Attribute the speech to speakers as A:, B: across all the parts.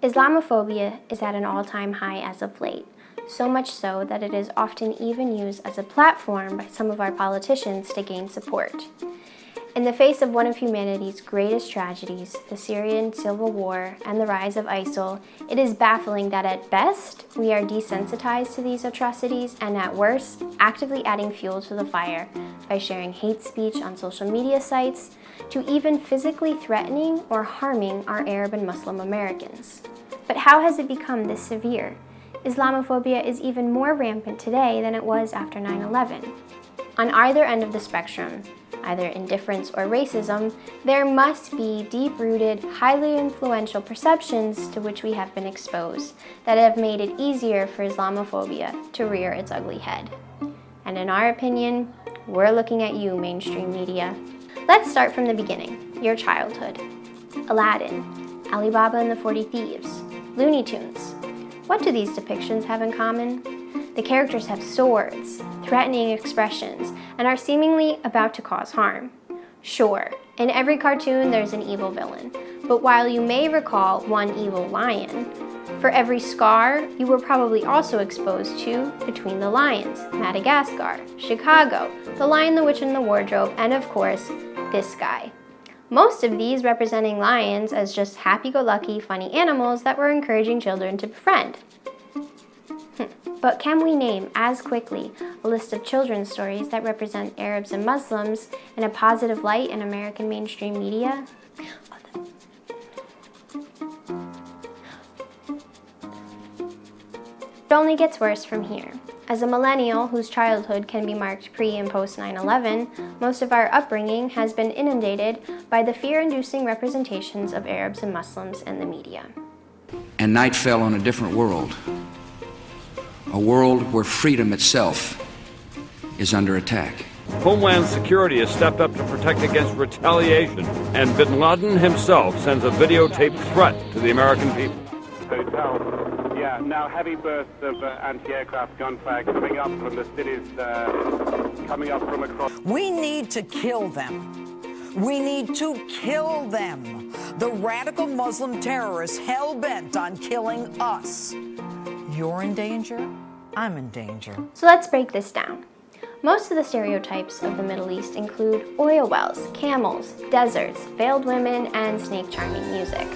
A: Islamophobia is at an all-time high as of late, so much so that it is often even used as a platform by some of our politicians to gain support. In the face of one of humanity's greatest tragedies, the Syrian civil war and the rise of ISIL, it is baffling that at best, we are desensitized to these atrocities and at worst, actively adding fuel to the fire by sharing hate speech on social media sites, to even physically threatening or harming our Arab and Muslim Americans. But how has it become this severe? Islamophobia is even more rampant today than it was after 9/11. On either end of the spectrum, either indifference or racism, there must be deep-rooted, highly influential perceptions to which we have been exposed that have made it easier for Islamophobia to rear its ugly head. And in our opinion, we're looking at you, mainstream media. Let's start from the beginning, your childhood. Aladdin, Alibaba and the 40 Thieves, Looney Tunes. What do these depictions have in common? The characters have swords, threatening expressions, and are seemingly about to cause harm. Sure, in every cartoon there's an evil villain, but while you may recall one evil lion, for every scar you were probably also exposed to Between the Lions, Madagascar, Chicago, The Lion, the Witch, and the Wardrobe, and of course, this guy. Most of these representing lions as just happy-go-lucky, funny animals that were encouraging children to befriend. But can we name as quickly a list of children's stories that represent Arabs and Muslims in a positive light in American mainstream media? It only gets worse from here. As a millennial whose childhood can be marked pre- and post-9/11, most of our upbringing has been inundated by the fear-inducing representations of Arabs and Muslims in the media.
B: And night fell on a different world. A world where freedom itself is under attack.
C: Homeland Security has stepped up to protect against retaliation, and bin Laden himself sends a videotaped threat to the American people.
D: Hotel. Yeah, now heavy bursts of anti-aircraft gunfire coming up from the cities, coming up from across.
E: We need to kill them. We need to kill them. The radical Muslim terrorists hell-bent on killing us. You're in danger, I'm in danger.
A: So let's break this down. Most of the stereotypes of the Middle East include oil wells, camels, deserts, veiled women, and snake-charming music.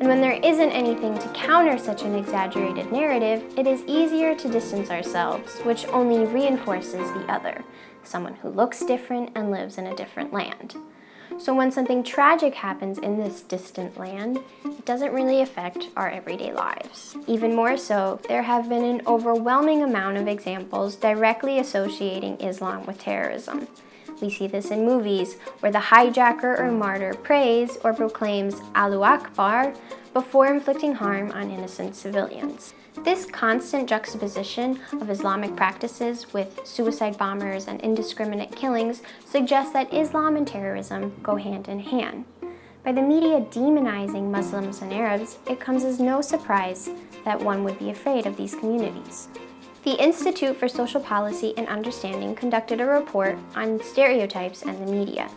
A: And when there isn't anything to counter such an exaggerated narrative, it is easier to distance ourselves, which only reinforces the other, someone who looks different and lives in a different land. So when something tragic happens in this distant land, it doesn't really affect our everyday lives. Even more so, there have been an overwhelming amount of examples directly associating Islam with terrorism. We see this in movies where the hijacker or martyr prays or proclaims Allahu Akbar before inflicting harm on innocent civilians. This constant juxtaposition of Islamic practices with suicide bombers and indiscriminate killings suggests that Islam and terrorism go hand in hand. By the media demonizing Muslims and Arabs, it comes as no surprise that one would be afraid of these communities. The Institute for Social Policy and Understanding conducted a report on stereotypes and the media.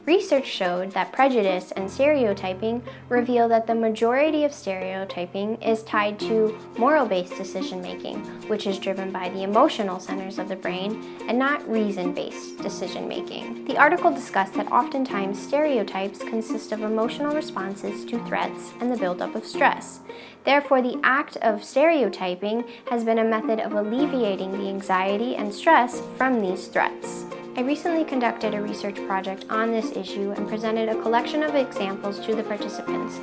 A: Research showed that prejudice and stereotyping reveal that the majority of stereotyping is tied to moral-based decision-making, which is driven by the emotional centers of the brain and not reason-based decision-making. The article discussed that oftentimes stereotypes consist of emotional responses to threats and the buildup of stress. Therefore, the act of stereotyping has been a method of alleviating the anxiety and stress from these threats. I recently conducted a research project on this issue and presented a collection of examples to the participants,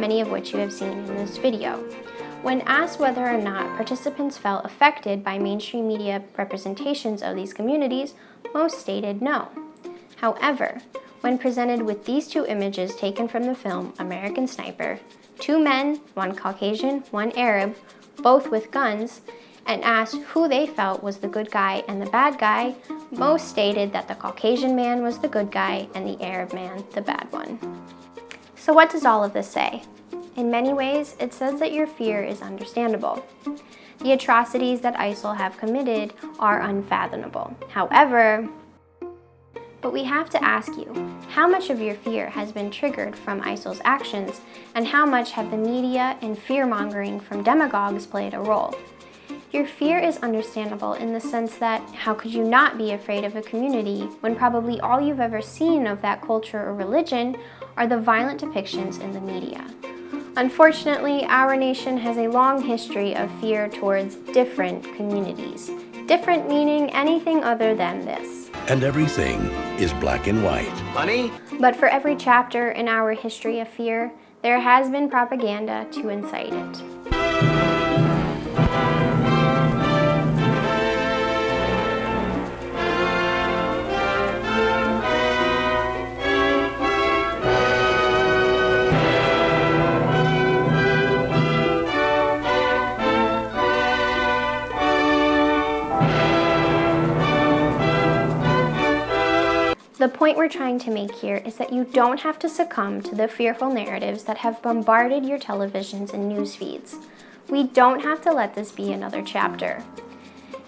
A: many of which you have seen in this video. When asked whether or not participants felt affected by mainstream media representations of these communities, most stated no. However, when presented with these two images taken from the film American Sniper, two men, one Caucasian, one Arab, both with guns, and asked who they felt was the good guy and the bad guy, most stated that the Caucasian man was the good guy and the Arab man the bad one. So what does all of this say? In many ways, it says that your fear is understandable. The atrocities that ISIL have committed are unfathomable. However, But we have to ask you, how much of your fear has been triggered from ISIL's actions, and how much have the media and fear-mongering from demagogues played a role? Your fear is understandable in the sense that how could you not be afraid of a community when probably all you've ever seen of that culture or religion are the violent depictions in the media? Unfortunately, our nation has a long history of fear towards different communities. Different meaning anything other than this.
F: And everything is black and white.
G: Honey?
A: But for every chapter in our history of fear, there has been propaganda to incite it. The point we're trying to make here is that you don't have to succumb to the fearful narratives that have bombarded your televisions and news feeds. We don't have to let this be another chapter.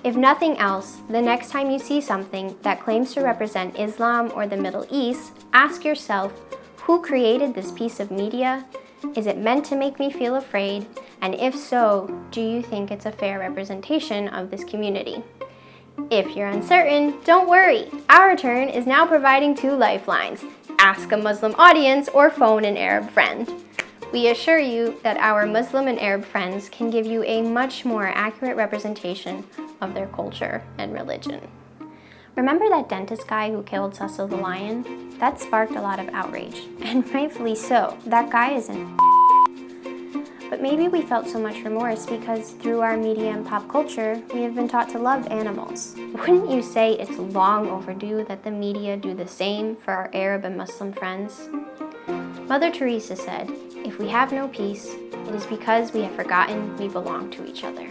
A: If nothing else, the next time you see something that claims to represent Islam or the Middle East, ask yourself, who created this piece of media? Is it meant to make me feel afraid? And if so, do you think it's a fair representation of this community? If you're uncertain, don't worry. Our Turn is now providing 2 lifelines. Ask a Muslim audience or phone an Arab friend. We assure you that our Muslim and Arab friends can give you a much more accurate representation of their culture and religion. Remember that dentist guy who killed Cecil the lion? That sparked a lot of outrage, and rightfully so. That guy isn't. But maybe we felt so much remorse because through our media and pop culture, we have been taught to love animals. Wouldn't you say it's long overdue that the media do the same for our Arab and Muslim friends? Mother Teresa said, "If we have no peace, it is because we have forgotten we belong to each other."